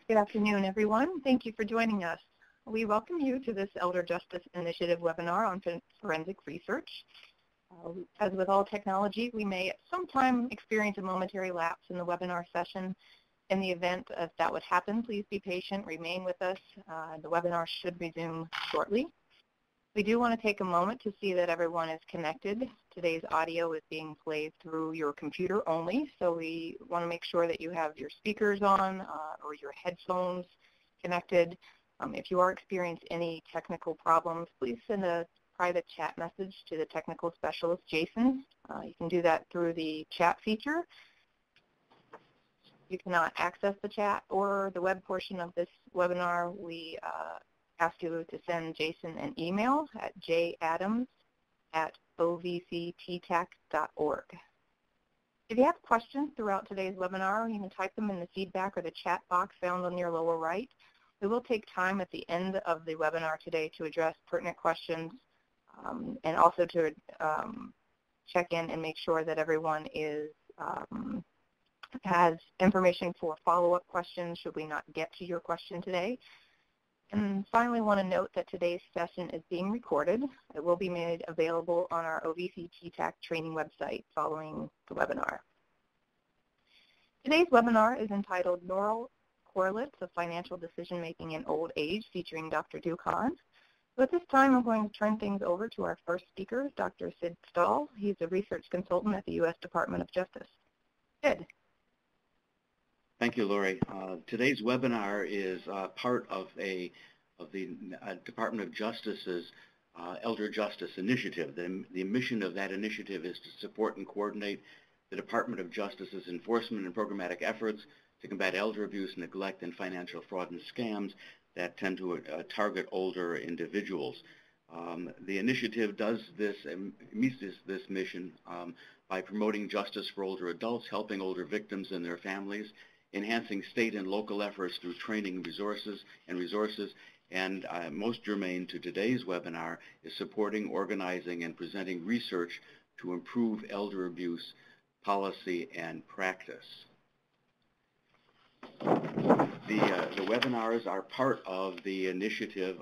Good afternoon, everyone. Thank you for joining us. We welcome you to this Elder Justice Initiative webinar on forensic research. As with all technology, we may at some time experience a momentary lapse in the webinar session. In the event that would happen, please be patient, remain with us. The webinar should resume shortly. We do want to take a moment to see that everyone is connected. Today's audio is being played through your computer only, so we want to make sure that you have your speakers on or your headphones connected. If you are experiencing any technical problems, please send a private chat message to the technical specialist, Jason. You can do that through the chat feature. You cannot access the chat or the web portion of this webinar. We ask you to send Jason an email at jadams@ovcttac.org. If you have questions throughout today's webinar, you can type them in the feedback or the chat box found on your lower right. We will take time at the end of the webinar today to address pertinent questions and also to check in and make sure that everyone has information for follow-up questions should we not get to your question today. And finally, I want to note that today's session is being recorded. It will be made available on our OVC-TTAC training website following the webinar. Today's webinar is entitled Correlates of Financial Decision-Making in Old Age, featuring Dr. Duke Hahn. So at this time, I'm going to turn things over to our first speaker, Dr. Sid Stahl. He's a research consultant at the U.S. Department of Justice. Sid. Thank you, Lori. Today's webinar is part of the Department of Justice's Elder Justice Initiative. The mission of that initiative is to support and coordinate the Department of Justice's enforcement and programmatic efforts to combat elder abuse, neglect, and financial fraud and scams that tend to target older individuals. The initiative does this and meets this mission by promoting justice for older adults, helping older victims and their families, enhancing state and local efforts through training resources, and most germane to today's webinar is supporting, organizing, and presenting research to improve elder abuse policy and practice. The webinars are part of the initiative,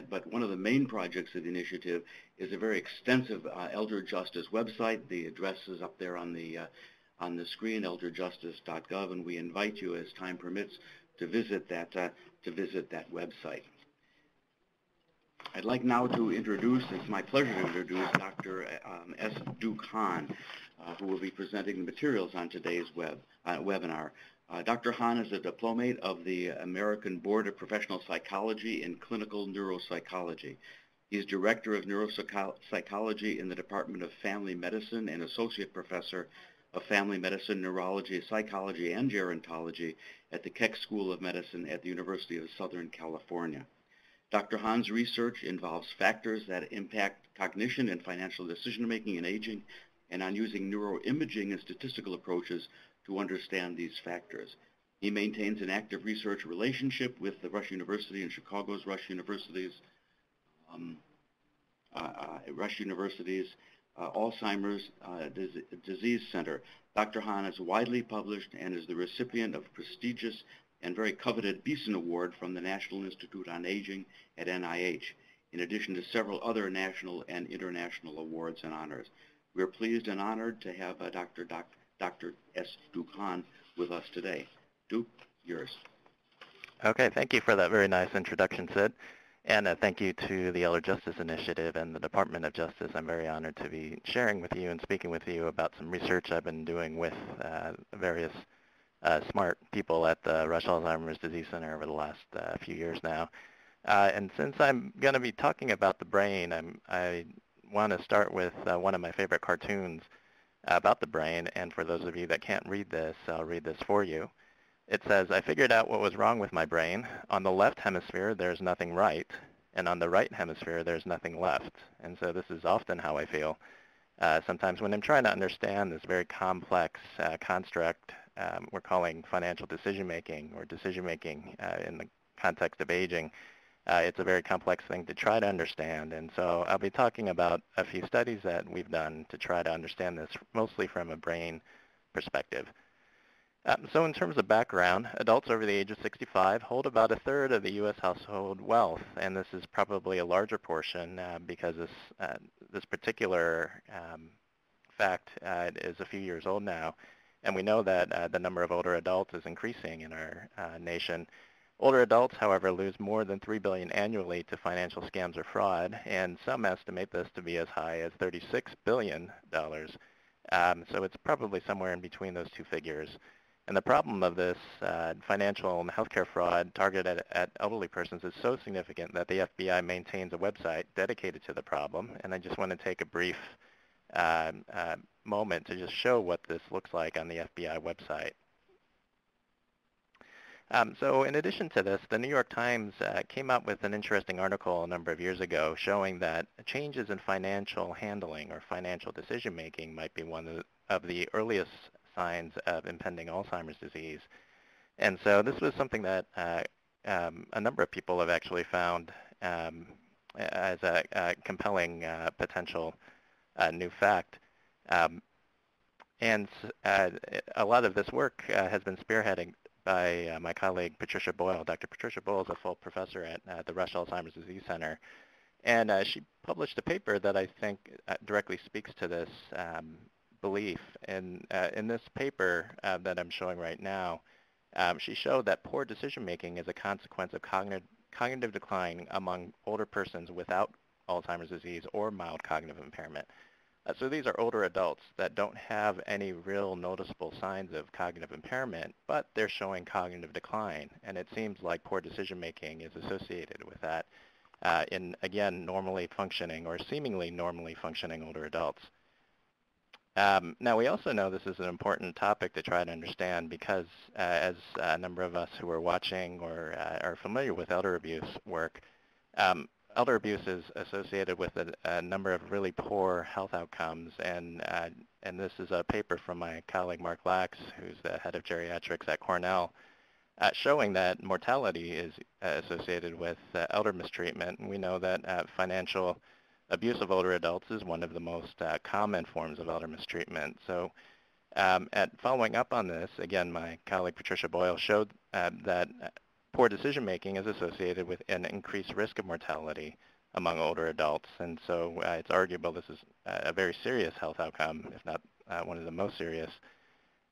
but one of the main projects of the initiative is a very extensive elder justice website. The address is up there on the screen, elderjustice.gov, and we invite you, as time permits, to visit that website. I'd like now to introduce, it's my pleasure to introduce Dr. S. Duke Hahn, who will be presenting the materials on today's webinar. Dr. Hahn is a diplomate of the American Board of Professional Psychology in Clinical Neuropsychology. He's Director of Neuropsychology in the Department of Family Medicine and Associate Professor of Family Medicine, Neurology, Psychology, and Gerontology at the Keck School of Medicine at the University of Southern California. Dr. Hahn's research involves factors that impact cognition and financial decision-making in aging, and on using neuroimaging and statistical approaches to understand these factors. He maintains an active research relationship with the Rush University and Chicago's Rush University's Alzheimer's Disease Center. Dr. Hahn is widely published and is the recipient of prestigious and very coveted Beeson Award from the National Institute on Aging at NIH, in addition to several other national and international awards and honors. We are pleased and honored to have Dr. S. Duke Hahn with us today. Duke, yours. Okay, thank you for that very nice introduction, Sid. And thank you to the Elder Justice Initiative and the Department of Justice. I'm very honored to be sharing with you and speaking with you about some research I've been doing with various smart people at the Rush Alzheimer's Disease Center over the last few years now. And since I'm going to be talking about the brain, I want to start with one of my favorite cartoons about the brain. And for those of you that can't read this, I'll read this for you. It says, I figured out what was wrong with my brain. On the left hemisphere, there's nothing right, and on the right hemisphere, there's nothing left. And so this is often how I feel. Sometimes when I'm trying to understand this very complex construct we're calling financial decision-making or decision-making in the context of aging, it's a very complex thing to try to understand. And so I'll be talking about a few studies that we've done to try to understand this, mostly from a brain perspective. So in terms of background, adults over the age of 65 hold about a third of the U.S. household wealth, and this is probably a larger portion because this particular fact is a few years old now, and we know that the number of older adults is increasing in our nation. Older adults, however, lose more than $3 billion annually to financial scams or fraud, and some estimate this to be as high as $36 billion. So it's probably somewhere in between those two figures. And the problem of this financial and healthcare fraud targeted at elderly persons is so significant that the FBI maintains a website dedicated to the problem. And I just want to take a brief moment to just show what this looks like on the FBI website. So in addition to this, the New York Times came out with an interesting article a number of years ago showing that changes in financial handling or financial decision-making might be one of the earliest signs of impending Alzheimer's disease. And so this was something that a number of people have actually found as a compelling potential new fact. And a lot of this work has been spearheaded by my colleague Patricia Boyle. Dr. Patricia Boyle is a full professor at the Rush Alzheimer's Disease Center. And she published a paper that I think directly speaks to this belief. And in this paper that I'm showing right now, she showed that poor decision-making is a consequence of cognitive decline among older persons without Alzheimer's disease or mild cognitive impairment. So these are older adults that don't have any real noticeable signs of cognitive impairment, but they're showing cognitive decline. And it seems like poor decision-making is associated with that in, again, normally functioning or seemingly normally functioning older adults. Now, we also know this is an important topic to try to understand because as a number of us who are watching or are familiar with elder abuse work, elder abuse is associated with a number of really poor health outcomes, and this is a paper from my colleague Mark Lax, who's the head of geriatrics at Cornell, showing that mortality is associated with elder mistreatment. And we know that financial abuse of older adults is one of the most common forms of elder mistreatment. So following up on this, again, my colleague Patricia Boyle showed that poor decision-making is associated with an increased risk of mortality among older adults. And so it's arguable this is a very serious health outcome, if not one of the most serious.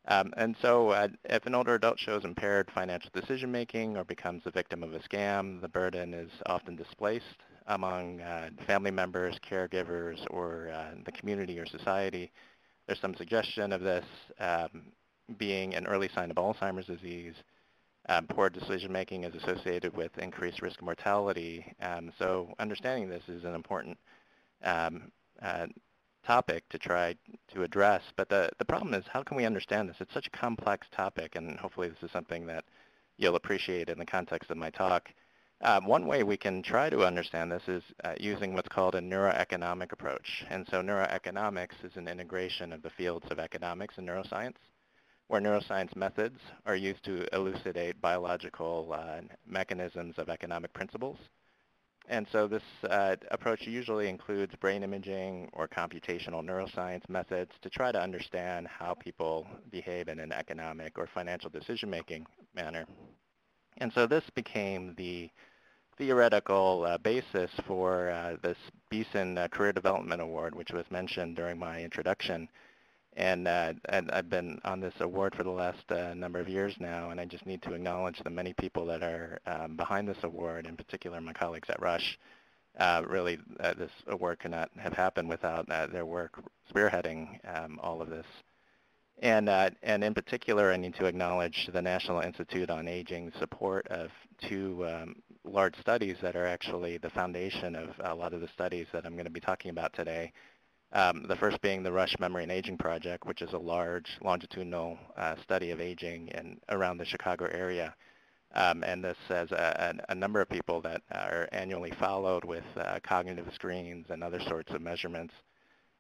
And so if an older adult shows impaired financial decision-making or becomes the victim of a scam, the burden is often displaced among family members, caregivers, or the community or society. There's some suggestion of this being an early sign of Alzheimer's disease. Poor decision-making is associated with increased risk of mortality. So understanding this is an important topic to try to address. But the problem is, how can we understand this? It's such a complex topic, and hopefully this is something that you'll appreciate in the context of my talk. One way we can try to understand this is using what's called a neuroeconomic approach. And so neuroeconomics is an integration of the fields of economics and neuroscience, where neuroscience methods are used to elucidate biological mechanisms of economic principles. And so this approach usually includes brain imaging or computational neuroscience methods to try to understand how people behave in an economic or financial decision-making manner. And so this became the theoretical basis for this Beeson Career Development Award, which was mentioned during my introduction. And I've been on this award for the last number of years now, and I just need to acknowledge the many people that are behind this award, in particular my colleagues at Rush. Really, this award could not have happened without their work spearheading all of this. And in particular, I need to acknowledge the National Institute on Aging's support of two large studies that are actually the foundation of a lot of the studies that I'm going to be talking about today. The first being the Rush Memory and Aging Project, which is a large longitudinal study of aging around the Chicago area. And this has a number of people that are annually followed with cognitive screens and other sorts of measurements.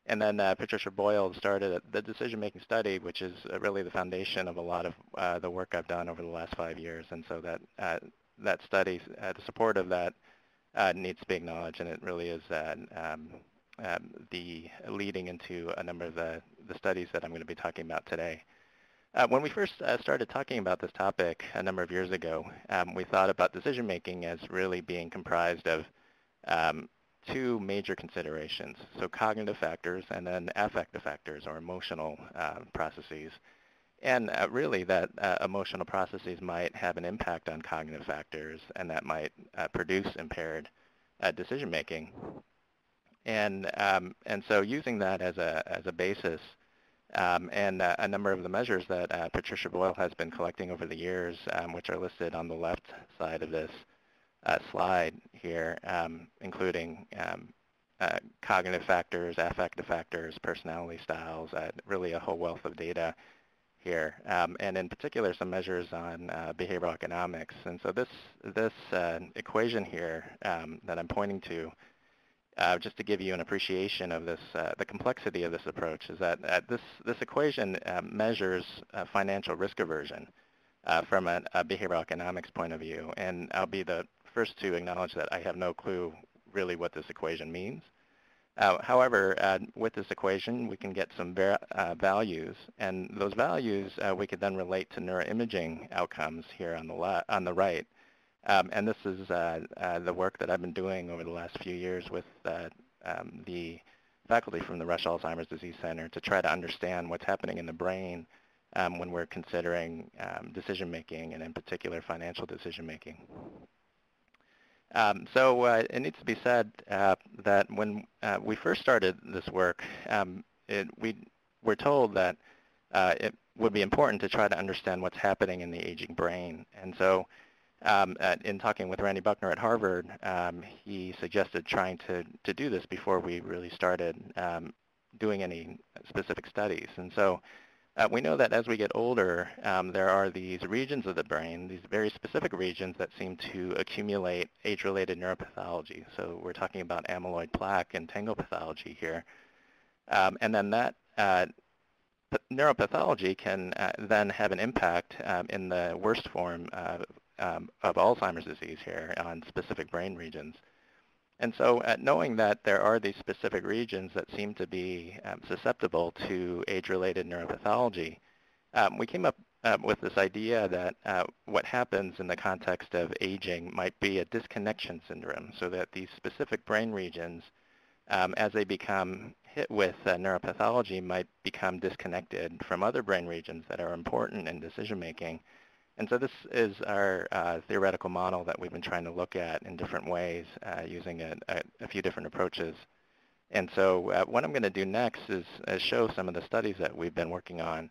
And then Patricia Boyle started the Decision-Making Study, which is really the foundation of a lot of the work I've done over the last 5 years. And so that study, the support of that needs to be acknowledged, and it really is the leading into a number of the studies that I'm going to be talking about today. When we first started talking about this topic a number of years ago, we thought about decision making as really being comprised of two major considerations, so cognitive factors and then affective factors or emotional processes. And really that emotional processes might have an impact on cognitive factors, and that might produce impaired decision making. And so using that as a basis, and a number of the measures that Patricia Boyle has been collecting over the years, which are listed on the left side of this slide here, including cognitive factors, affective factors, personality styles, really a whole wealth of data here, and in particular some measures on behavioral economics. And so this equation here that I'm pointing to, just to give you an appreciation of this, the complexity of this approach, is that this equation measures financial risk aversion from a behavioral economics point of view. And I'll be the first to acknowledge that I have no clue really what this equation means. However, with this equation, we can get some values, and those values we could then relate to neuroimaging outcomes here on the right. And this is the work that I've been doing over the last few years with the faculty from the Rush Alzheimer's Disease Center to try to understand what's happening in the brain when we're considering decision making, and in particular financial decision making. So it needs to be said that when we first started this work, we were told that it would be important to try to understand what's happening in the aging brain. And so in talking with Randy Buckner at Harvard, he suggested trying to do this before we really started doing any specific studies. And so we know that as we get older, there are these regions of the brain, these very specific regions that seem to accumulate age-related neuropathology. So we're talking about amyloid plaque and tangle pathology here. And then that neuropathology can then have an impact in the worst form of Alzheimer's disease here on specific brain regions. And so knowing that there are these specific regions that seem to be susceptible to age-related neuropathology, we came up with this idea that what happens in the context of aging might be a disconnection syndrome, so that these specific brain regions, as they become hit with neuropathology, might become disconnected from other brain regions that are important in decision-making. And so this is our theoretical model that we've been trying to look at in different ways using a few different approaches. And so what I'm going to do next is show some of the studies that we've been working on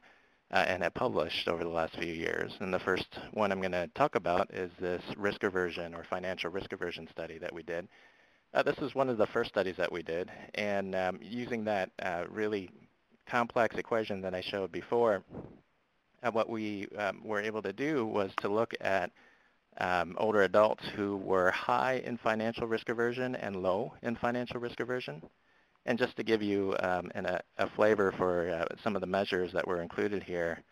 and have published over the last few years. And the first one I'm going to talk about is this risk aversion or financial risk aversion study that we did. This is one of the first studies that we did. And using that really complex equation that I showed before, what we were able to do was to look at older adults who were high in financial risk aversion and low in financial risk aversion. And just to give you a flavor for some of the measures that were included here,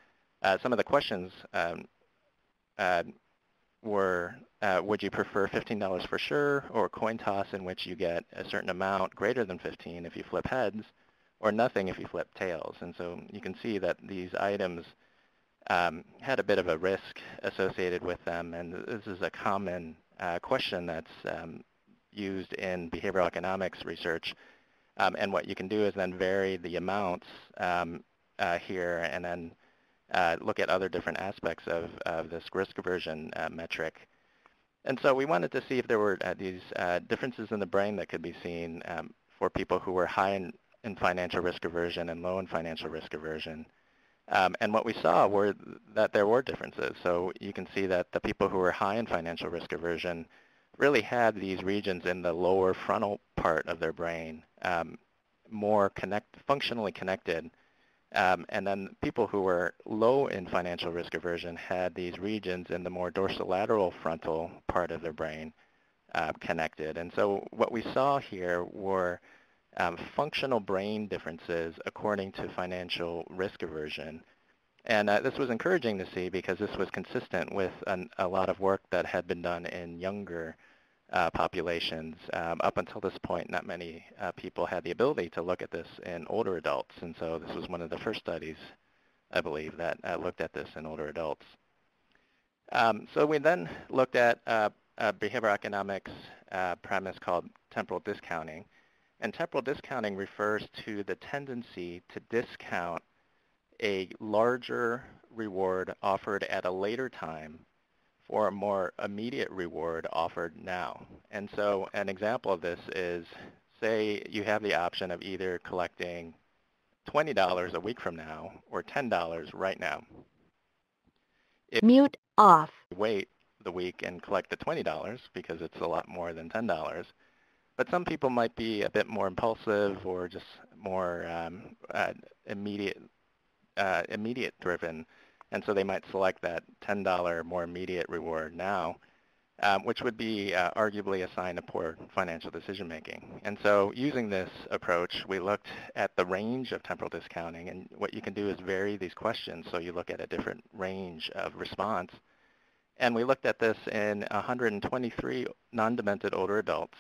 some of the questions were, would you prefer $15 for sure, or coin toss in which you get a certain amount greater than 15 if you flip heads, or nothing if you flip tails. And so you can see that these items had a bit of a risk associated with them, and this is a common question that's used in behavioral economics research. And what you can do is then vary the amounts here, and then look at other different aspects of this risk aversion metric. And so we wanted to see if there were these differences in the brain that could be seen for people who were high in financial risk aversion and low in financial risk aversion. And what we saw were that there were differences. So you can see that the people who were high in financial risk aversion really had these regions in the lower frontal part of their brain more functionally connected. And then people who were low in financial risk aversion had these regions in the more dorsolateral frontal part of their brain connected. And so what we saw here were functional brain differences according to financial risk aversion. And this was encouraging to see because this was consistent with a lot of work that had been done in younger populations. Up until this point, not many people had the ability to look at this in older adults. And so this was one of the first studies I believe, that looked at this in older adults. So we then looked at a behavioral economics premise called temporal discounting. And temporal discounting refers to the tendency to discount a larger reward offered at a later time for a more immediate reward offered now. And so an example of this is, say you have the option of either collecting $20 a week from now or $10 right now. If Mute off. you wait the week and collect the $20 because it's a lot more than $10, but some people might be a bit more impulsive or just more immediate driven, and so they might select that $10 more immediate reward now, which would be arguably a sign of poor financial decision making. And so using this approach, we looked at the range of temporal discounting, and what you can do is vary these questions so you look at a different range of response. And we looked at this in 123 non-demented older adults,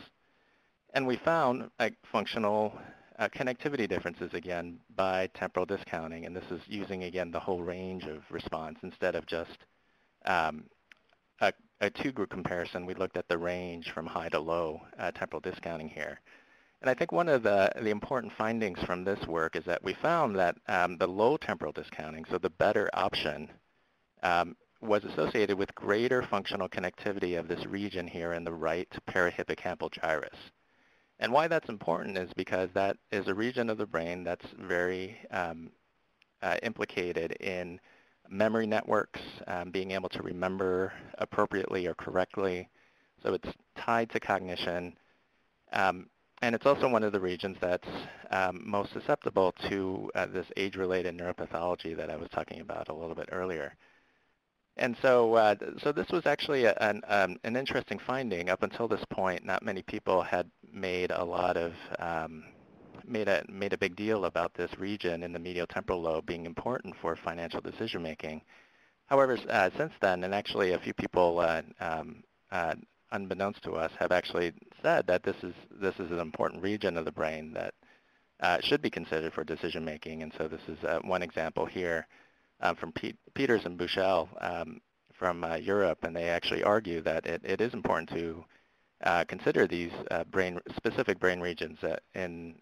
and we found functional connectivity differences again by temporal discounting, and this is using again the whole range of response instead of just a two-group comparison. We looked at the range from high to low temporal discounting here. And I think one of the important findings from this work is that we found that the low temporal discounting, so the better option, was associated with greater functional connectivity of this region here in the right parahippocampal gyrus. And why that's important is because that is a region of the brain that's very implicated in memory networks, being able to remember appropriately or correctly. So it's tied to cognition. And it's also one of the regions that's most susceptible to this age-related neuropathology that I was talking about a little bit earlier. And so, so this was actually an interesting finding. Up until this point, not many people had made a lot of made a big deal about this region in the medial temporal lobe being important for financial decision making. However, since then, and actually a few people, unbeknownst to us, have actually said that this is an important region of the brain that should be considered for decision making. And so this is one example here. From Peters and Buchel from Europe, and they actually argue that it is important to consider these specific brain regions in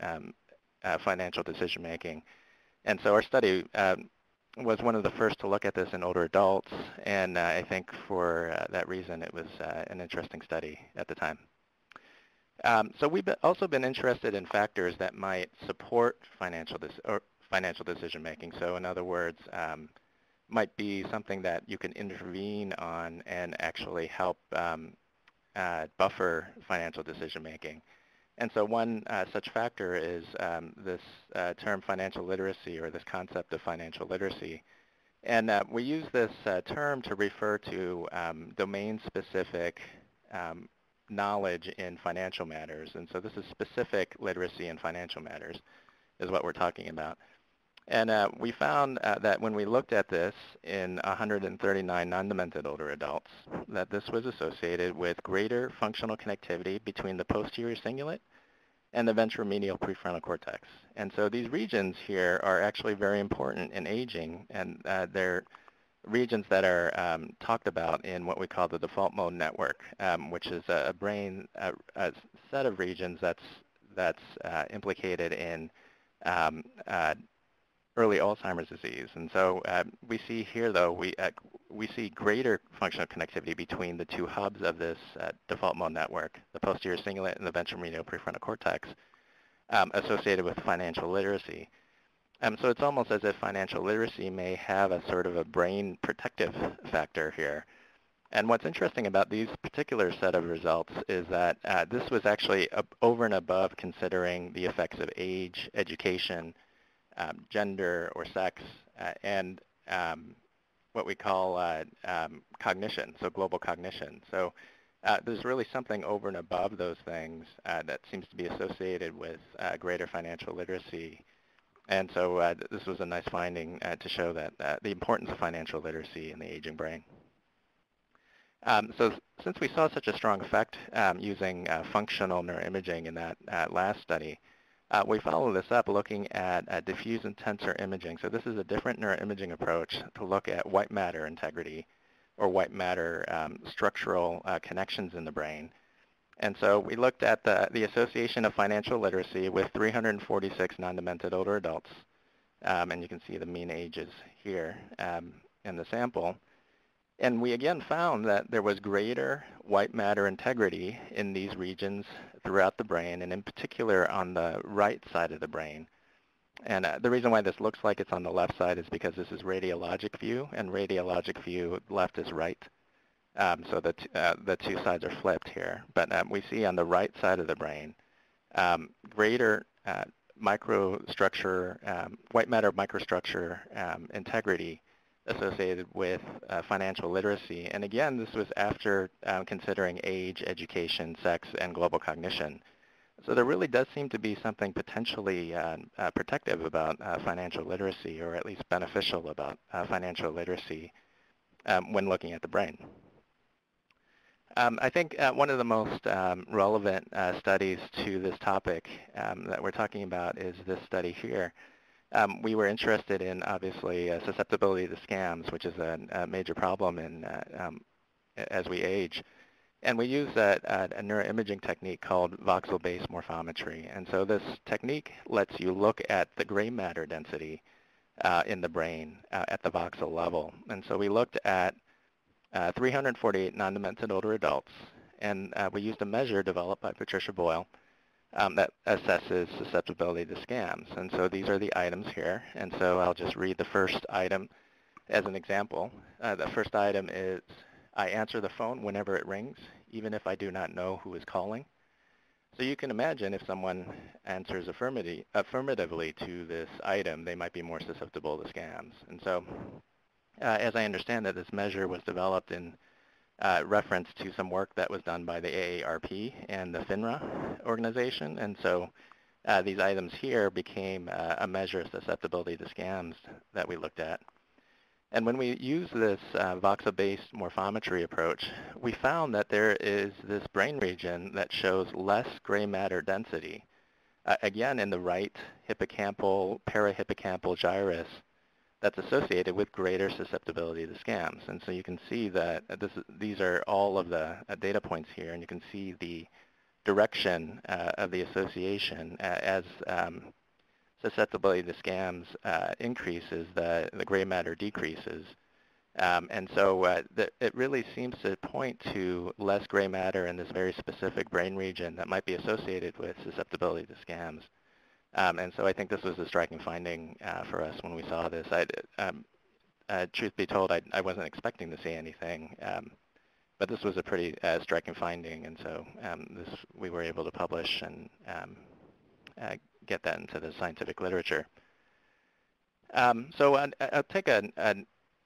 financial decision making. And so our study was one of the first to look at this in older adults, and I think for that reason it was an interesting study at the time. So we've also been interested in factors that might support financial decision making. So in other words, might be something that you can intervene on and actually help buffer financial decision making. And so one such factor is this term financial literacy, or this concept of financial literacy. And we use this term to refer to domain-specific knowledge in financial matters. And so this is specific literacy in financial matters is what we're talking about. And we found that when we looked at this in 139 non-demented older adults, that this was associated with greater functional connectivity between the posterior cingulate and the ventromedial prefrontal cortex. And so these regions here are actually very important in aging, and they're regions that are talked about in what we call the default mode network, which is a brain a set of regions that's implicated in early Alzheimer's disease. And so we see here, though, we see greater functional connectivity between the two hubs of this default mode network, the posterior cingulate and the ventromedial prefrontal cortex, associated with financial literacy. So it's almost as if financial literacy may have a sort of a brain protective factor here. And what's interesting about these particular set of results is that this was actually over and above considering the effects of age, education, gender or sex, and what we call cognition, so global cognition. So there's really something over and above those things that seems to be associated with greater financial literacy. And so this was a nice finding to show that the importance of financial literacy in the aging brain. So since we saw such a strong effect using functional neuroimaging in that last study, we follow this up looking at diffuse and tensor imaging. So this is a different neuroimaging approach to look at white matter integrity or white matter structural connections in the brain. And so we looked at the association of financial literacy with 346 non-demented older adults. And you can see the mean ages here in the sample. And we again found that there was greater white matter integrity in these regions throughout the brain, and in particular on the right side of the brain. And the reason why this looks like it's on the left side is because this is radiologic view, and radiologic view left is right. So the two sides are flipped here. But we see on the right side of the brain greater microstructure, white matter microstructure integrity associated with financial literacy. And again, this was after considering age, education, sex, and global cognition. So there really does seem to be something potentially protective about financial literacy, or at least beneficial about financial literacy when looking at the brain. I think one of the most relevant studies to this topic that we're talking about is this study here. We were interested in, obviously, susceptibility to scams, which is a major problem as we age. And we use a neuroimaging technique called voxel-based morphometry. And so this technique lets you look at the gray matter density in the brain at the voxel level. And so we looked at 348 non-demented older adults, and we used a measure developed by Patricia Boyle that assesses susceptibility to scams. And so these are the items here. And so I'll just read the first item as an example. The first item is, I answer the phone whenever it rings, even if I do not know who is calling. So you can imagine if someone answers affirmatively to this item, they might be more susceptible to scams. And so as I understand that this measure was developed in reference to some work that was done by the AARP and the FINRA organization. And so these items here became a measure of susceptibility to scams that we looked at. And when we use this voxel-based morphometry approach, we found that there is this brain region that shows less gray matter density, again in the right hippocampal, parahippocampal gyrus, that's associated with greater susceptibility to scams. And so you can see that these are all of the data points here, and you can see the direction of the association as susceptibility to scams increases, the gray matter decreases. And so it really seems to point to less gray matter in this very specific brain region that might be associated with susceptibility to scams. And so I think this was a striking finding for us when we saw this. Truth be told, I wasn't expecting to see anything, but this was a pretty striking finding, and so we were able to publish and get that into the scientific literature. So I'll take a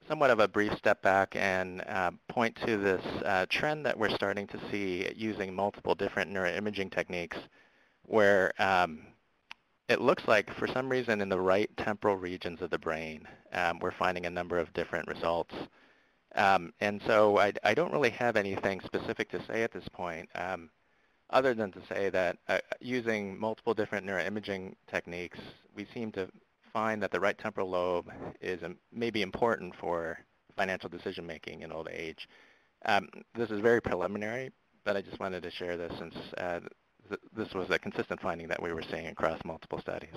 somewhat of a brief step back and point to this trend that we're starting to see using multiple different neuroimaging techniques where it looks like for some reason in the right temporal regions of the brain, we're finding a number of different results. And so I don't really have anything specific to say at this point, other than to say that using multiple different neuroimaging techniques, we seem to find that the right temporal lobe is maybe important for financial decision making in old age. This is very preliminary, but I just wanted to share this since this was a consistent finding that we were seeing across multiple studies.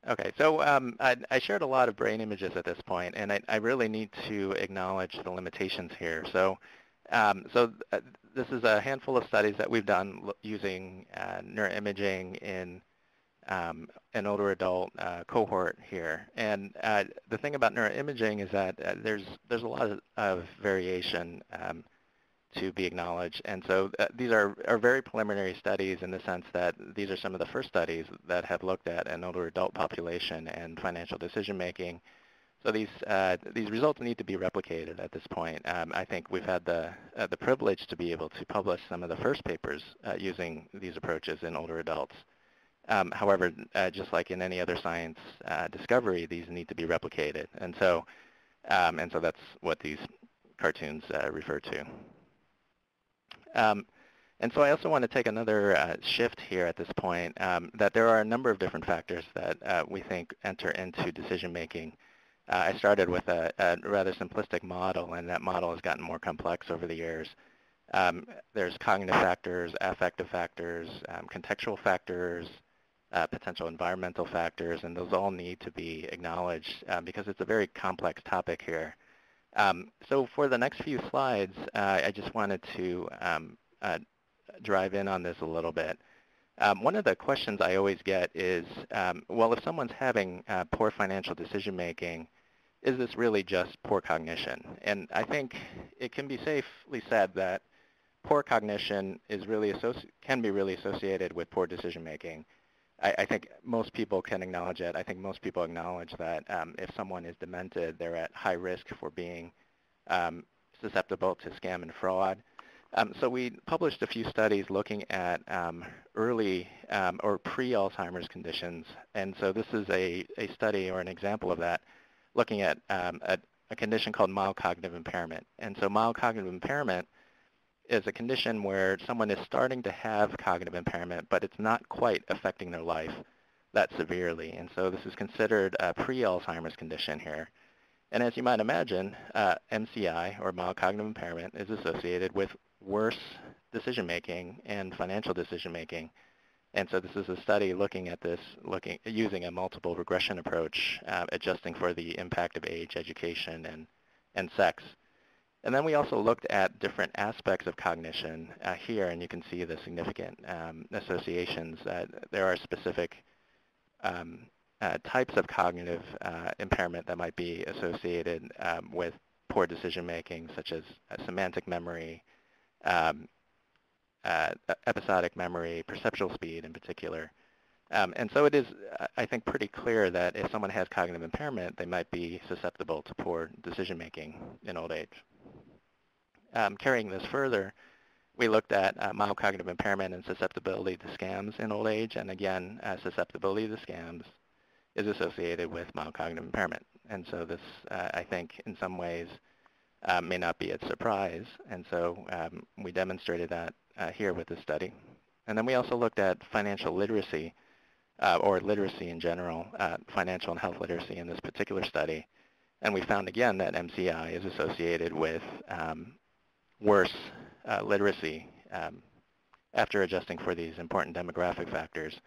Okay, so I shared a lot of brain images at this point, and I really need to acknowledge the limitations here. So, this is a handful of studies that we've done using neuroimaging in an older adult cohort here. And the thing about neuroimaging is that there's a lot of variation to be acknowledged. And so these are very preliminary studies in the sense that these are some of the first studies that have looked at an older adult population and financial decision making. So these results need to be replicated at this point. I think we've had the privilege to be able to publish some of the first papers using these approaches in older adults. However, just like in any other science discovery, these need to be replicated. And so that's what these cartoons refer to. And so I also want to take another shift here at this point, that there are a number of different factors that we think enter into decision-making. I started with a rather simplistic model, and that model has gotten more complex over the years. There's cognitive factors, affective factors, contextual factors, potential environmental factors, and those all need to be acknowledged because it's a very complex topic here. So for the next few slides, I just wanted to drive in on this a little bit. One of the questions I always get is, well, if someone's having poor financial decision-making, is this really just poor cognition? And I think it can be safely said that poor cognition is really can be really associated with poor decision-making. I think most people can acknowledge it. I think most people acknowledge that if someone is demented, they're at high risk for being susceptible to scam and fraud. So we published a few studies looking at early or pre-Alzheimer's conditions. And so this is a study or an example of that, looking at a condition called mild cognitive impairment. And so mild cognitive impairment is a condition where someone is starting to have cognitive impairment, but it's not quite affecting their life that severely. And so this is considered a pre-Alzheimer's condition here. And as you might imagine, MCI, or mild cognitive impairment, is associated with worse decision-making and financial decision-making. And so this is a study looking at this, using a multiple regression approach, adjusting for the impact of age, education, and sex. And then we also looked at different aspects of cognition here, and you can see the significant associations. There are specific types of cognitive impairment that might be associated with poor decision-making, such as semantic memory, episodic memory, perceptual speed in particular. And so it is, I think, pretty clear that if someone has cognitive impairment, they might be susceptible to poor decision-making in old age. Carrying this further, we looked at mild cognitive impairment and susceptibility to scams in old age. And again, susceptibility to scams is associated with mild cognitive impairment. And so this, I think, in some ways, may not be a surprise. And so we demonstrated that here with this study. And then we also looked at financial literacy, or literacy in general, financial and health literacy in this particular study. And we found again that MCI is associated with worse literacy after adjusting for these important demographic factors.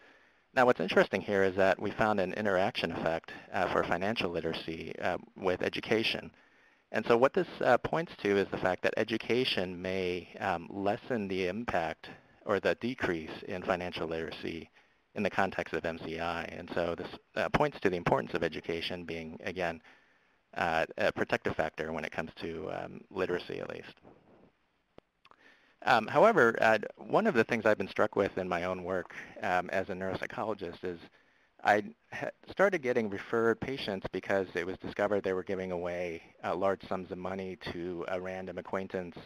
Now what's interesting here is that we found an interaction effect for financial literacy with education. And so what this points to is the fact that education may lessen the impact or the decrease in financial literacy in the context of MCI. And so this points to the importance of education being, again, a protective factor when it comes to literacy, at least. However, one of the things I've been struck with in my own work as a neuropsychologist is I started getting referred patients because it was discovered they were giving away large sums of money to a random acquaintance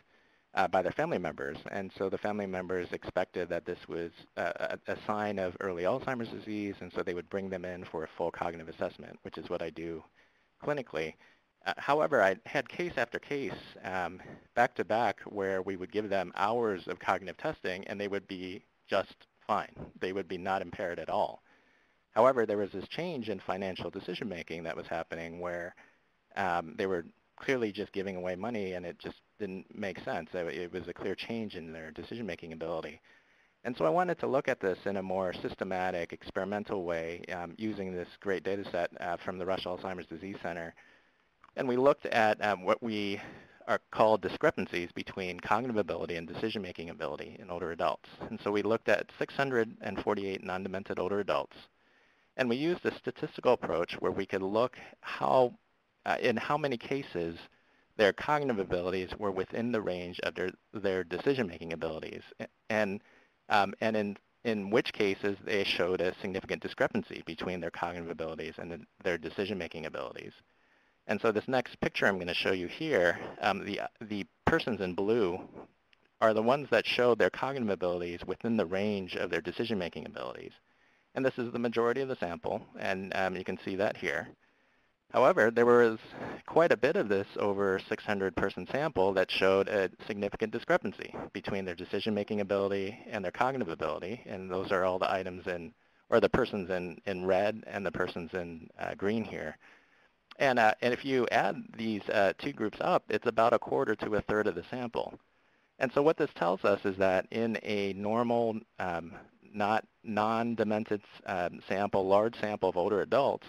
by their family members. And so the family members expected that this was a sign of early Alzheimer's disease, and so they would bring them in for a full cognitive assessment, which is what I do clinically. However, I had case after case, back to back, where we would give them hours of cognitive testing and they would be just fine. They would be not impaired at all. However, there was this change in financial decision-making that was happening where they were clearly just giving away money and it just didn't make sense. It was a clear change in their decision-making ability. And so I wanted to look at this in a more systematic, experimental way using this great data set from the Rush Alzheimer's Disease Center. And we looked at what we are called discrepancies between cognitive ability and decision-making ability in older adults. And so we looked at 648 non-demented older adults. And we used a statistical approach where we could look in how many cases their cognitive abilities were within the range of their decision-making abilities. And in which cases they showed a significant discrepancy between their cognitive abilities and their decision-making abilities. And so this next picture I'm going to show you here, the persons in blue are the ones that showed their cognitive abilities within the range of their decision-making abilities. And this is the majority of the sample, and you can see that here. However, there was quite a bit of this over 600-person sample that showed a significant discrepancy between their decision-making ability and their cognitive ability, and those are all the items in, or the persons in red and the persons in green here. And if you add these two groups up, it's about a quarter to a third of the sample. And so what this tells us is that in a normal, not non-demented sample, large sample of older adults,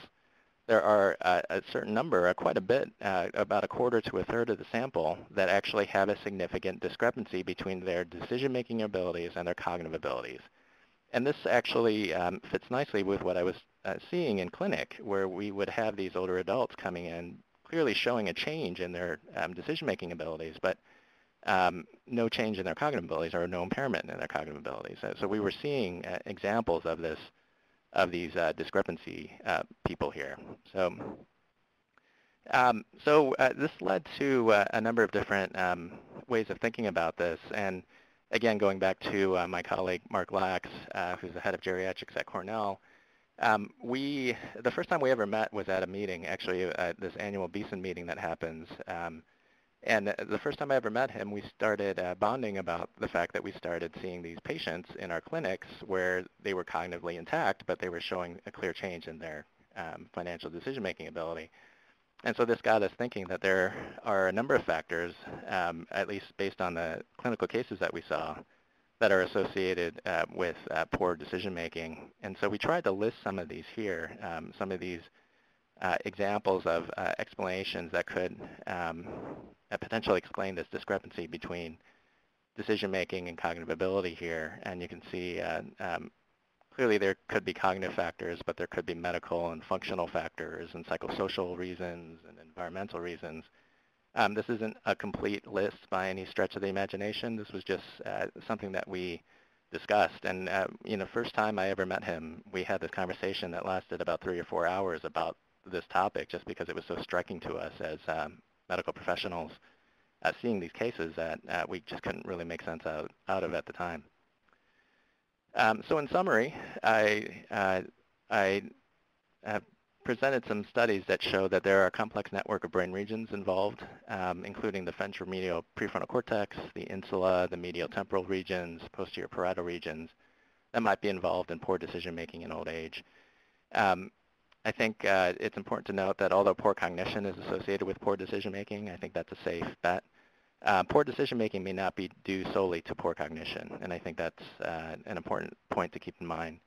there are a certain number, quite a bit, about a quarter to a third of the sample that actually have a significant discrepancy between their decision-making abilities and their cognitive abilities. And this actually fits nicely with what I was seeing in clinic, where we would have these older adults coming in clearly showing a change in their decision-making abilities, but no change in their cognitive abilities or no impairment in their cognitive abilities. So we were seeing examples of this, of these discrepancy people here. So, this led to a number of different ways of thinking about this. And again, going back to my colleague Mark Lax, who's the head of geriatrics at Cornell, the first time we ever met was at a meeting, actually this annual Beeson meeting that happens. And the first time I ever met him, we started bonding about the fact that we started seeing these patients in our clinics where they were cognitively intact, but they were showing a clear change in their financial decision-making ability. And so this got us thinking that there are a number of factors, at least based on the clinical cases that we saw, that are associated with poor decision-making. And so we tried to list some of these here, some of these examples of explanations that could potentially explain this discrepancy between decision-making and cognitive ability here. And you can see clearly there could be cognitive factors, but there could be medical and functional factors and psychosocial reasons and environmental reasons. This isn't a complete list by any stretch of the imagination. This was just something that we discussed. And first time I ever met him, we had this conversation that lasted about 3 or 4 hours about this topic, just because it was so striking to us as medical professionals seeing these cases that we just couldn't really make sense out of at the time. So in summary, I have presented some studies that show that there are a complex network of brain regions involved, including the ventromedial prefrontal cortex, the insula, the medial temporal regions, posterior parietal regions, that might be involved in poor decision-making in old age. I think it's important to note that although poor cognition is associated with poor decision-making, I think that's a safe bet. Poor decision-making may not be due solely to poor cognition, and I think that's an important point to keep in mind.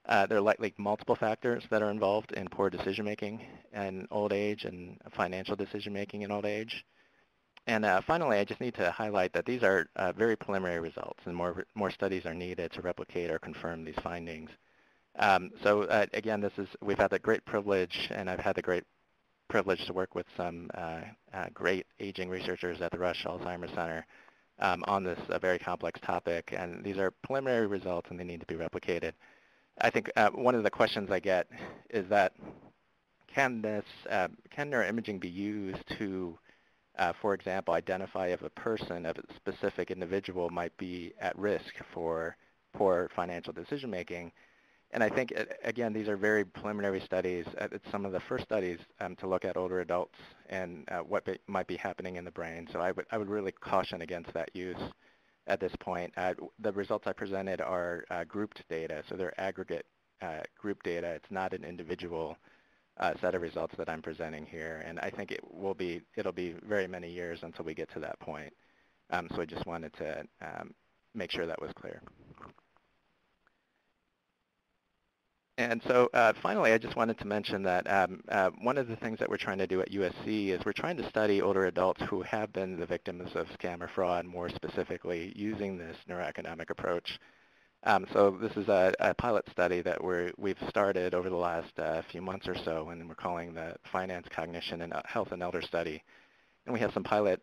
There are likely multiple factors that are involved in poor decision-making in old age and financial decision-making in old age. And finally, I just need to highlight that these are very preliminary results, and more studies are needed to replicate or confirm these findings. Again, we've had the great privilege, and I've had the great privilege to work with some great aging researchers at the Rush Alzheimer's Center on this very complex topic. And these are preliminary results, and they need to be replicated. I think one of the questions I get is that can neuroimaging be used to, for example, identify if a person, if a specific individual might be at risk for poor financial decision-making? And I think, again, these are very preliminary studies. It's some of the first studies to look at older adults and what might be happening in the brain. So I would really caution against that use at this point. The results I presented are grouped data, so they're aggregate group data. It's not an individual set of results that I'm presenting here. And I think it'll be very many years until we get to that point. So I just wanted to make sure that was clear. And so finally, I just wanted to mention that one of the things that we're trying to do at USC is we're trying to study older adults who have been the victims of scam or fraud, more specifically using this neuroeconomic approach. So this is a pilot study that we've started over the last few months or so, and we're calling the Finance, Cognition, and Health and Elder Study. And we have some pilot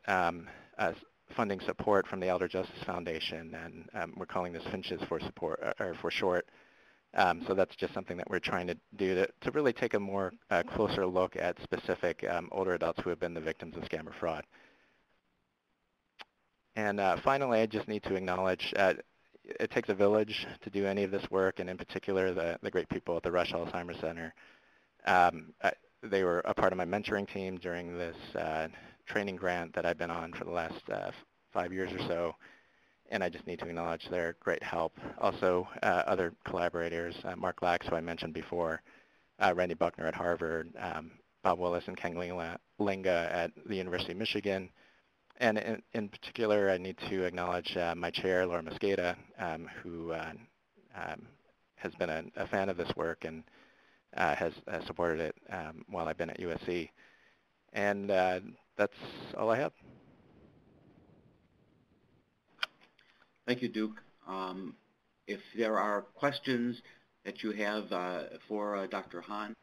funding support from the Elder Justice Foundation, and we're calling this Finches for short. So that's just something that we're trying to do to really take a more closer look at specific older adults who have been the victims of scam or fraud. And finally, I just need to acknowledge it takes a village to do any of this work, and in particular, the great people at the Rush Alzheimer's Center. they were a part of my mentoring team during this training grant that I've been on for the last 5 years or so, and I just need to acknowledge their great help. Also, other collaborators, Mark Lax, who I mentioned before, Randy Buckner at Harvard, Bob Willis and Ken Linga at the University of Michigan. And in particular, I need to acknowledge my chair, Laura Mosqueda, who has been a fan of this work and has supported it while I've been at USC. And that's all I have. Thank you, Duke. If there are questions that you have for Dr. Hahn,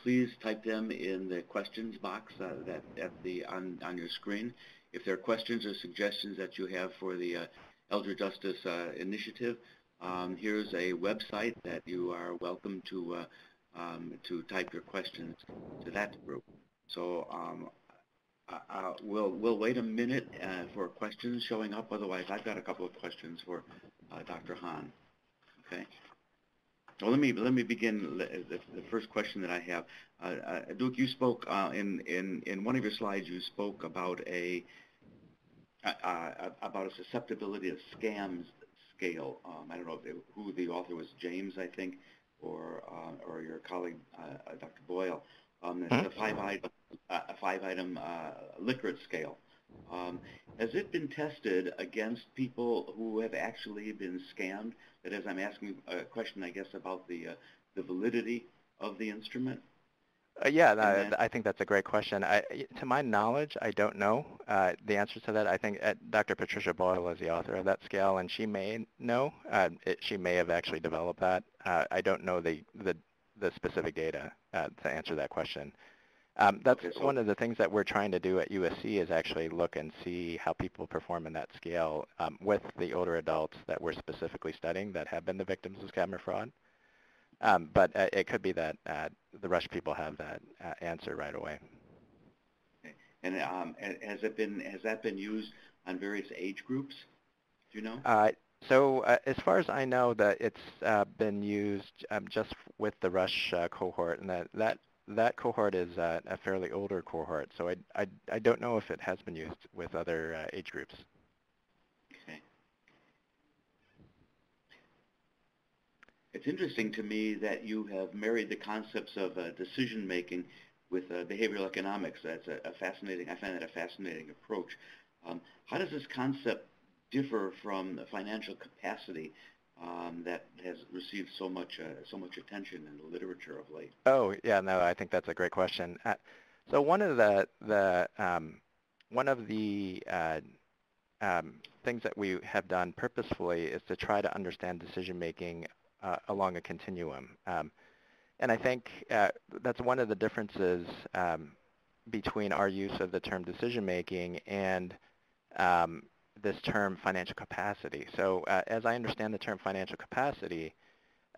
please type them in the questions box on your screen. If there are questions or suggestions that you have for the Elder Justice Initiative, here's a website that you are welcome to type your questions to that group. So we'll wait a minute for questions showing up. Otherwise, I've got a couple of questions for Dr. Hahn. Okay. Well, let me begin. The first question that I have, Duke, you spoke in one of your slides. You spoke about a susceptibility of scams scale. I don't know who the author was, James, I think, or your colleague, Dr. Boyle. It's a five-item Likert scale. Has it been tested against people who have actually been scammed? That is, I'm asking a question, I guess, about the validity of the instrument. Yeah, I think that's a great question. To my knowledge, I don't know the answer to that. I think Dr. Patricia Boyle is the author of that scale, and she may know. She may have actually developed that. I don't know the specific data to answer that question. That's okay, so one of the things that we're trying to do at USC is actually look and see how people perform in that scale with the older adults that we're specifically studying that have been the victims of scam or fraud. But it could be that the Rush people have that answer right away. Okay. And has that been used on various age groups? Do you know? So as far as I know, that it's been used just with the Rush cohort, and that cohort is a fairly older cohort. So I don't know if it has been used with other age groups. Okay. It's interesting to me that you have married the concepts of decision-making with behavioral economics. That's a fascinating, I find that a fascinating approach. How does this concept differ from the financial capacity that has received so much attention in the literature of late? Oh yeah, no, I think that's a great question. So one of the things that we have done purposefully is to try to understand decision making along a continuum, and I think that's one of the differences between our use of the term decision making and this term financial capacity. So as I understand the term financial capacity,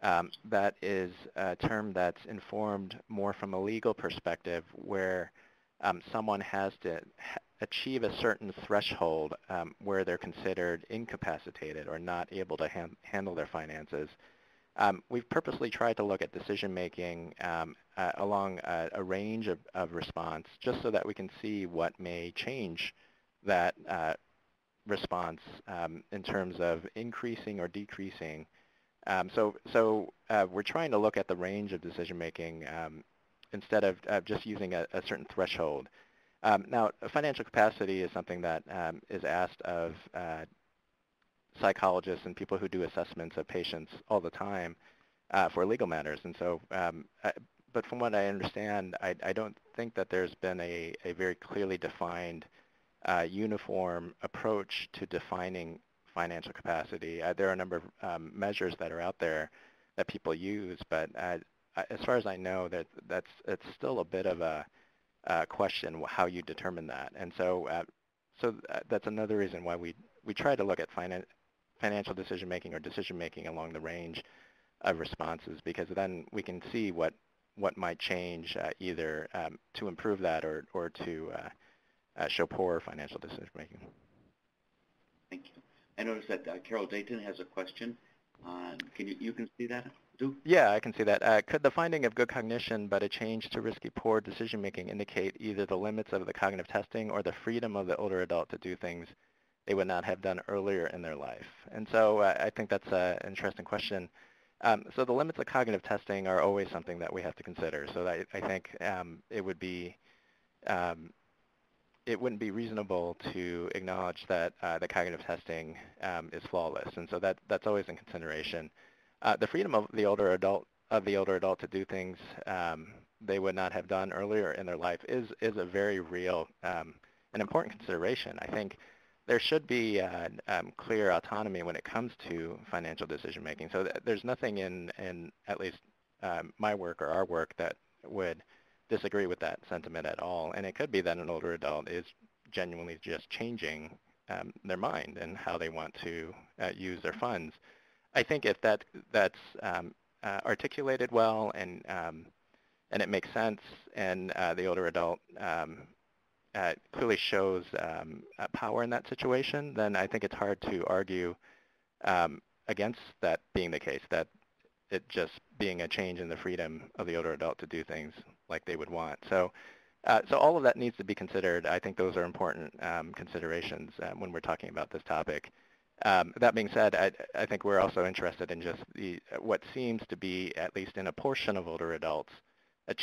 that is a term that's informed more from a legal perspective where someone has to achieve a certain threshold where they're considered incapacitated or not able to handle their finances. We've purposely tried to look at decision-making along a range of response just so that we can see what may change that response in terms of increasing or decreasing. So we're trying to look at the range of decision-making instead of just using a certain threshold. Now, financial capacity is something that is asked of psychologists and people who do assessments of patients all the time for legal matters. And so, but from what I understand, I don't think that there's been a very clearly defined uniform approach to defining financial capacity. There are a number of measures that are out there that people use, but as far as I know, it's still a bit of a question how you determine that. And so, that's another reason why we try to look at financial decision-making or decision-making along the range of responses, because then we can see what might change either to improve that or to show poor financial decision-making. Thank you. I noticed that Carol Dayton has a question. You can see that? Stu? Yeah, I can see that. Could the finding of good cognition but a change to risky poor decision-making indicate either the limits of the cognitive testing or the freedom of the older adult to do things they would not have done earlier in their life? And so I think that's an interesting question. So the limits of cognitive testing are always something that we have to consider. So I think it wouldn't be reasonable to acknowledge that the cognitive testing is flawless, and so that's always in consideration. The freedom of the older adult to do things they would not have done earlier in their life is a very real and important consideration. I think there should be clear autonomy when it comes to financial decision making. So there's nothing in at least my work or our work that would disagree with that sentiment at all. And it could be that an older adult is genuinely just changing their mind and how they want to use their funds. I think if that's articulated well and it makes sense, and the older adult clearly shows power in that situation, then I think it's hard to argue against that being the case, that it just being a change in the freedom of the older adult to do things like they would want. So all of that needs to be considered. I think those are important considerations when we're talking about this topic. That being said, I think we're also interested in just what seems to be, at least in a portion of older adults, a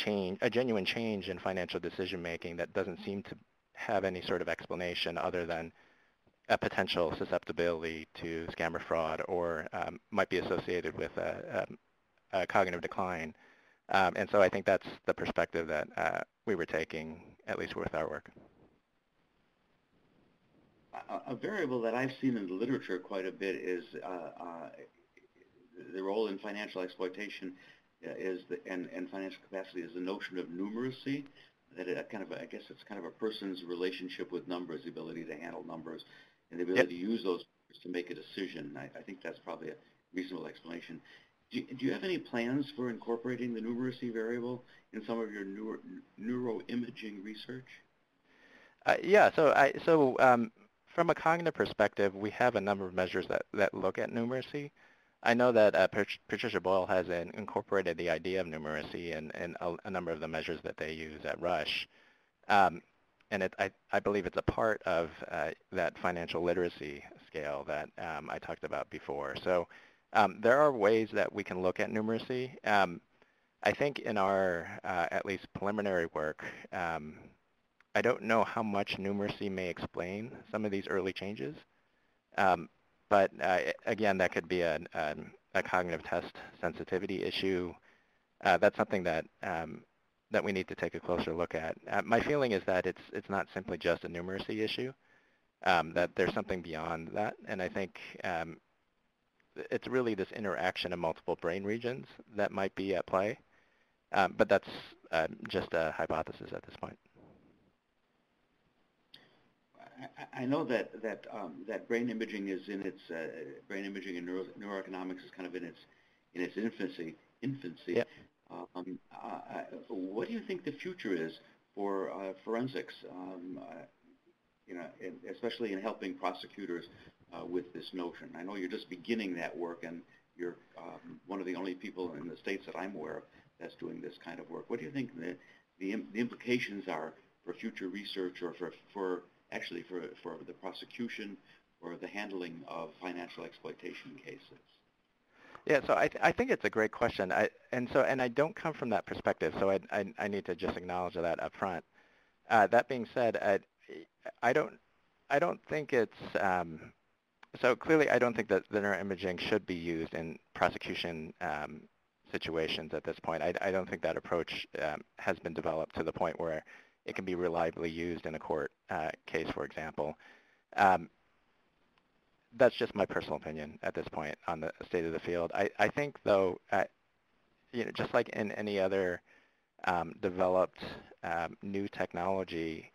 genuine change in financial decision making that doesn't seem to have any sort of explanation other than a potential susceptibility to scam or fraud, or might be associated with a cognitive decline. And so I think that's the perspective that we were taking, at least with our work. A variable that I've seen in the literature quite a bit is the role in financial exploitation and financial capacity is the notion of numeracy. That I guess it's kind of a person's relationship with numbers, the ability to handle numbers, and the ability to use those numbers to make a decision. I think that's probably a reasonable explanation. Do you have any plans for incorporating the numeracy variable in some of your neuroimaging research? Yeah. So from a cognitive perspective, we have a number of measures that look at numeracy. I know that Patricia Boyle has incorporated the idea of numeracy in a number of the measures that they use at Rush. And I believe it's a part of that financial literacy scale that I talked about before. So there are ways that we can look at numeracy. I think in our at least preliminary work, I don't know how much numeracy may explain some of these early changes. But again, that could be a cognitive test sensitivity issue. That's something that we need to take a closer look at. My feeling is that it's not simply just a numeracy issue, that there's something beyond that. And I think it's really this interaction of multiple brain regions that might be at play. But that's just a hypothesis at this point. I know that brain imaging is in its brain imaging and neuroeconomics is kind of in its infancy. Yep. What do you think the future is for forensics? Especially in helping prosecutors with this notion. I know you're just beginning that work, and you're one of the only people in the states that I'm aware of that's doing this kind of work. What do you think the implications are for future research, or for the prosecution or the handling of financial exploitation cases? Yeah, so I think it's a great question. And I don't come from that perspective, so I need to just acknowledge that up front. That being said, I don't think it's so clearly I don't think that the neuroimaging should be used in prosecution situations at this point. I don't think that approach has been developed to the point where it can be reliably used in a court case, for example. That's just my personal opinion at this point on the state of the field. I think, though, just like in any other developed new technology,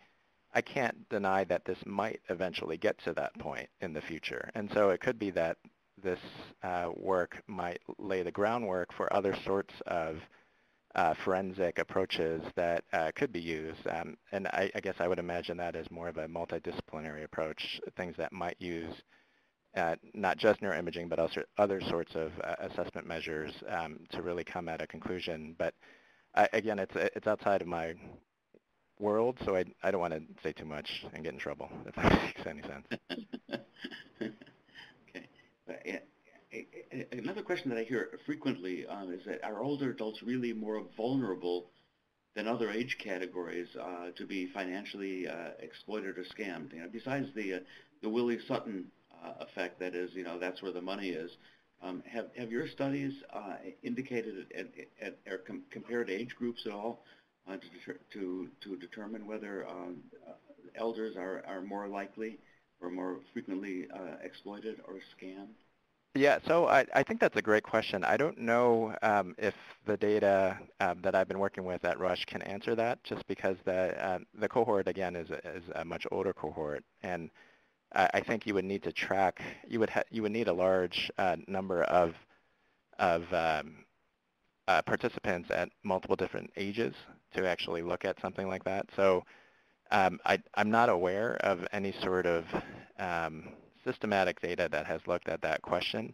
I can't deny that this might eventually get to that point in the future. And so it could be that this work might lay the groundwork for other sorts of forensic approaches that could be used. And I guess I would imagine that as more of a multidisciplinary approach, things that might use not just neuroimaging, but also other sorts of assessment measures to really come at a conclusion. But again, it's outside of my world, so I don't want to say too much and get in trouble, if that makes any sense. Okay. Another question that I hear frequently is that are older adults really more vulnerable than other age categories to be financially exploited or scammed? You know, besides the Willie Sutton effect, that is, you know, that's where the money is. Have your studies indicated or compared age groups at all to determine whether elders are more likely or more frequently exploited or scammed? Yeah, so I think that's a great question. I don't know if the data that I've been working with at Rush can answer that, just because the cohort, again, is a much older cohort. And I think you would need to track, you would need a large number of participants at multiple different ages to actually look at something like that. So I'm not aware of any sort of systematic data that has looked at that question.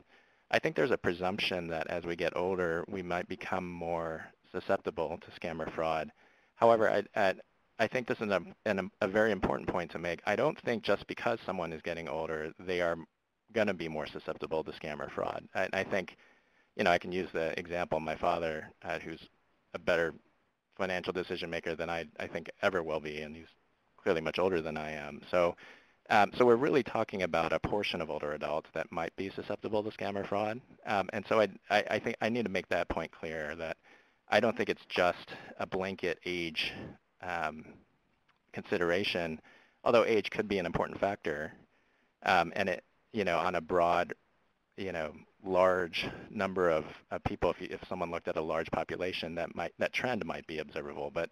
I think there's a presumption that as we get older, we might become more susceptible to scam or fraud. However, I think this is a very important point to make. I don't think just because someone is getting older, they are going to be more susceptible to scam or fraud. I think, you know, I can use the example of my father, who's a better financial decision maker than I think ever will be, and he's clearly much older than I am. So we're really talking about a portion of older adults that might be susceptible to scam or fraud. And so I think I need to make that point clear, that I don't think it's just a blanket age consideration, although age could be an important factor. And it, you know, on a broad, you know, large number of people, if someone looked at a large population, that trend might be observable. But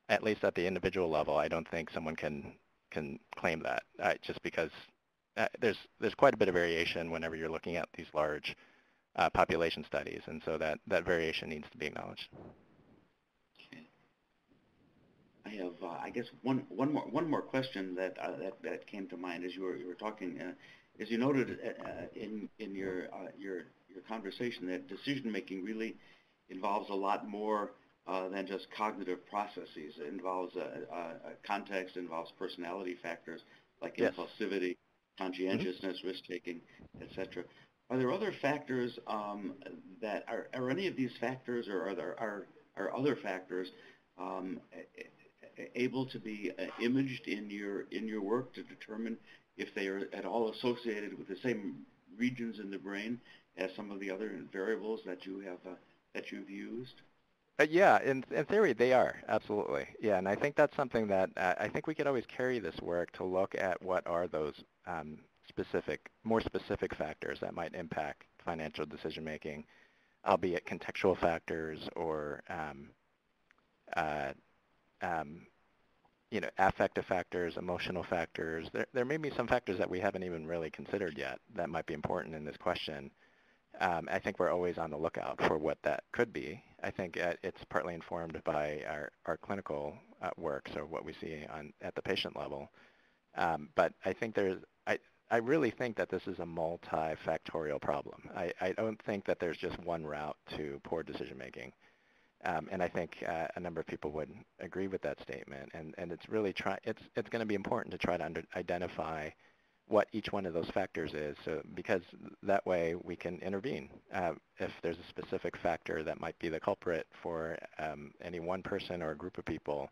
at least at the individual level, I don't think someone can claim that, just because there's quite a bit of variation whenever you're looking at these large population studies, and so that variation needs to be acknowledged. Okay. I have, I guess, one more question that came to mind as you were talking. As you noted in your conversation, that decision making really involves a lot more than just cognitive processes. It involves context, involves personality factors like Yes. impulsivity, conscientiousness, risk-taking, etc. Are there other factors that are any of these factors, or are other factors able to be imaged in your work to determine if they are at all associated with the same regions in the brain as some of the other variables that you have that you've used? Yeah, in theory they are, absolutely. Yeah, and I think that's something that I think we could always carry this work to look at what are those more specific factors that might impact financial decision making, albeit contextual factors or you know, affective factors, emotional factors. There may be some factors that we haven't even really considered yet that might be important in this question. I think we're always on the lookout for what that could be. I think it's partly informed by our clinical work, so what we see at the patient level. But I think I really think that this is a multifactorial problem. I don't think that there's just one route to poor decision making. And I think a number of people would agree with that statement. And it's really it's going to be important to try to identify what each one of those factors is, because that way we can intervene. If there's a specific factor that might be the culprit for any one person or a group of people,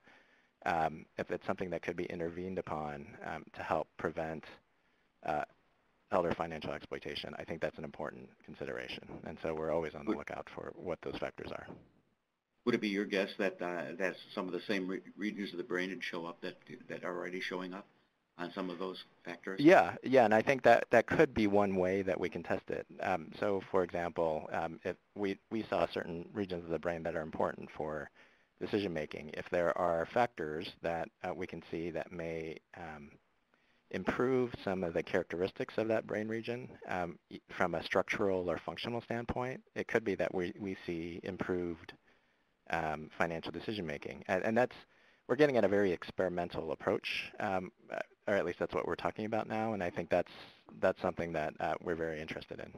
if it's something that could be intervened upon to help prevent elder financial exploitation, I think that's an important consideration. And so we're always on the lookout for what those factors are. Would it be your guess that that's some of the same regions of the brain that show up that are already showing up on some of those factors? Yeah, and I think that could be one way that we can test it. So, for example, if we saw certain regions of the brain that are important for decision making, if there are factors that we can see that may improve some of the characteristics of that brain region from a structural or functional standpoint, it could be that we see improved financial decision making, and we're getting at a very experimental approach, or at least that's what we're talking about now, and I think that's something that we're very interested in.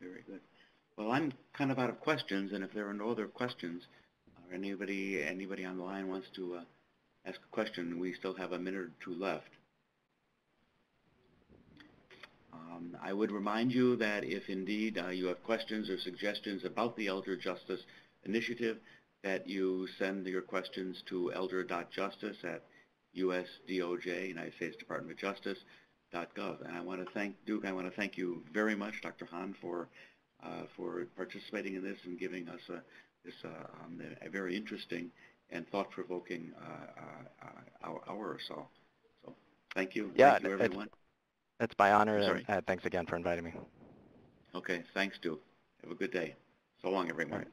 Very good. Well, I'm kind of out of questions, and if there are no other questions, or anybody on the line wants to ask a question, we still have a minute or two left. I would remind you that if indeed you have questions or suggestions about the Elder Justice Initiative, that you send your questions to elder.justice at USDOJ, United States Department of Justice.gov. And I want to thank Duke. I want to thank you very much, Dr. Hahn, for participating in this and giving us a very interesting and thought-provoking hour or so. So thank you. Yeah, thank you, everyone. It's my honor, and thanks again for inviting me. Okay, thanks, Duke. Have a good day. So long, everyone.